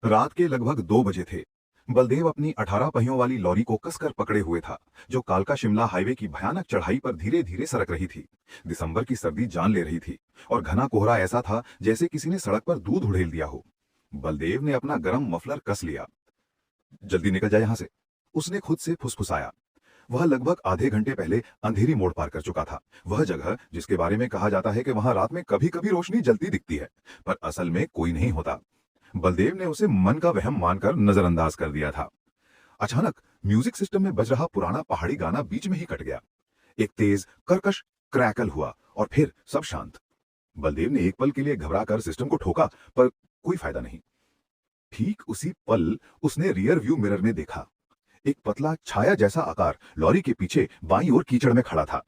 रात के लगभग 2 बजे थे। बलदेव अपनी 18 पहियों वाली लॉरी को कसकर पकड़े हुए था, जो कालका शिमला हाईवे की भयानक चढ़ाई पर धीरे धीरे सरक रही थी। दिसंबर की सर्दी जान ले रही थी और घना कोहरा ऐसा था जैसे किसी ने सड़क पर दूध उड़ेल दिया हो। बलदेव ने अपना गर्म मफलर कस लिया। जल्दी निकल जाए यहां से, उसने खुद से फुसफुसाया। वह लगभग आधे घंटे पहले अंधेरी मोड़ पार कर चुका था, वह जगह जिसके बारे में कहा जाता है कि वहां रात में कभी कभी रोशनी जलती दिखती है, पर असल में कोई नहीं होता। बलदेव ने उसे मन का वहम मानकर नजरअंदाज कर दिया था। अचानक म्यूजिक सिस्टम में बज रहा पुराना पहाड़ी गाना बीच में ही कट गया। एक तेज कर्कश क्रैकल हुआ और फिर सब शांत। बलदेव ने एक पल के लिए घबरा कर सिस्टम को ठोका, पर कोई फायदा नहीं। ठीक उसी पल उसने रियर व्यू मिरर में देखा। एक पतला छाया जैसा आकार लॉरी के पीछे बाईं ओर कीचड़ में खड़ा था।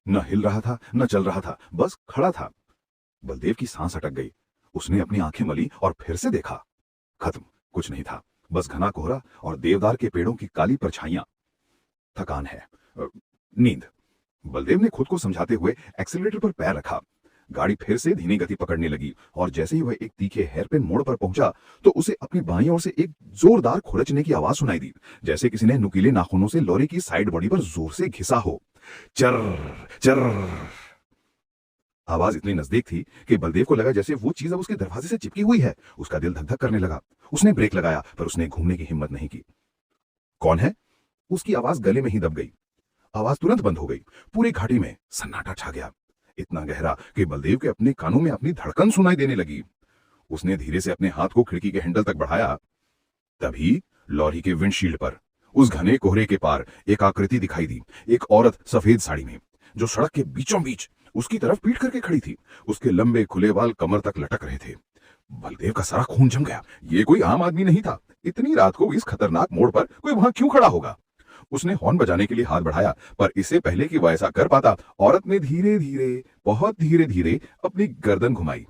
न हिल रहा था न चल रहा था, बस खड़ा था। बलदेव की सांस अटक गई। उसने अपनी आंखें मली और फिर से देखा। खत्म, कुछ नहीं था, बस घना कोहरा और देवदार के पेड़ों की काली परछाइयां। थकान है, नींद। बलदेव ने खुद को समझाते हुए एक्सीलरेटर पर पैर रखा। गाड़ी फिर से धीमी गति पकड़ने लगी और जैसे ही वह एक तीखे हेयरपिन मोड़ पर पहुंचा तो उसे अपनी बाईं ओर से एक जोरदार खुरचने की आवाज सुनाई दी, जैसे किसी ने नुकीले नाखूनों से लॉरी की साइड बॉडी पर जोर से घिसा हो। चर चर। आवाज इतनी नजदीक थी कि बलदेव को लगा जैसे वो चीज अब उसके दरवाजे से चिपकी हुई है। उसका दिल धक धक करने लगा। उसने ब्रेक लगाया, पर उसने घूमने की हिम्मत नहीं की। कौन है? उसकी आवाज गले में ही दब गई। आवाज तुरंत बंद हो गई। पूरी घाटी में सन्नाटा छा गया, इतना गहरा कि बलदेव के अपने कानों में अपनी धड़कन सुनाई देने लगी। उसने धीरे से अपने हाथ को खिड़की के हैंडल तक बढ़ाया। तभी लॉरी के विंडशील्ड पर, उस घने कोहरे के पार, एक आकृति दिखाई दी। एक औरत सफेद साड़ी में, जो सड़क के बीचों बीच उसकी तरफ पीठ करके खड़ी थी। उसके लंबे खुले बाल कमर तक लटक रहे थे। बलदेव का सारा खून जम गया। ये कोई आम आदमी नहीं था। इतनी रात को इस खतरनाक मोड़ पर कोई वहां क्यों खड़ा होगा? उसने हॉर्न बजाने के लिए हाथ बढ़ाया, पर इससे पहले कि वह ऐसा कर पाता, औरत ने धीरे धीरे, बहुत धीरे धीरे अपनी गर्दन घुमाई।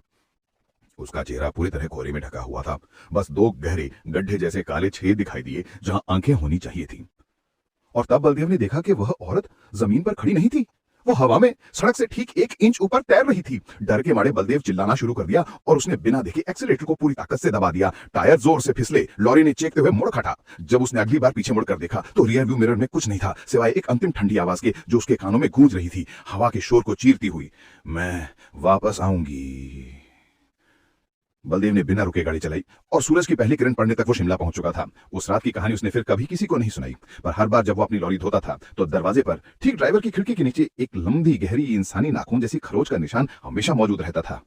उसका चेहरा पूरी तरह कोहरे में ढका हुआ था। बस दो गहरे गड्ढे जैसे काले छेद दिखाई दिए जहां आंखें होनी चाहिए थी। और तब बलदेव ने देखा कि वह औरत जमीन पर खड़ी नहीं थी, वो हवा में सड़क से ठीक 1 इंच ऊपर तैर रही थी। डर के मारे बलदेव चिल्लाना शुरू कर दिया और उसने बिना देखे एक्सीलरेटर को पूरी ताकत से दबा दिया। टायर जोर से फिसले, लॉरी ने चीखते हुए मुड़ खटा। जब उसने अगली बार पीछे मुड़कर देखा तो रियर व्यू मिरर में कुछ नहीं था सिवाय एक अंतिम ठंडी आवाज के, जो उसके कानों में गूंज रही थी, हवा के शोर को चीरती हुई। मैं वापस आऊंगी। बलदेव ने बिना रुके गाड़ी चलाई और सूरज की पहली किरण पड़ने तक वो शिमला पहुंच चुका था। उस रात की कहानी उसने फिर कभी किसी को नहीं सुनाई, पर हर बार जब वो अपनी लॉरी धोता था तो दरवाजे पर, ठीक ड्राइवर की खिड़की के नीचे, एक लंबी गहरी इंसानी नाखून जैसी खरोच का निशान हमेशा मौजूद रहता था।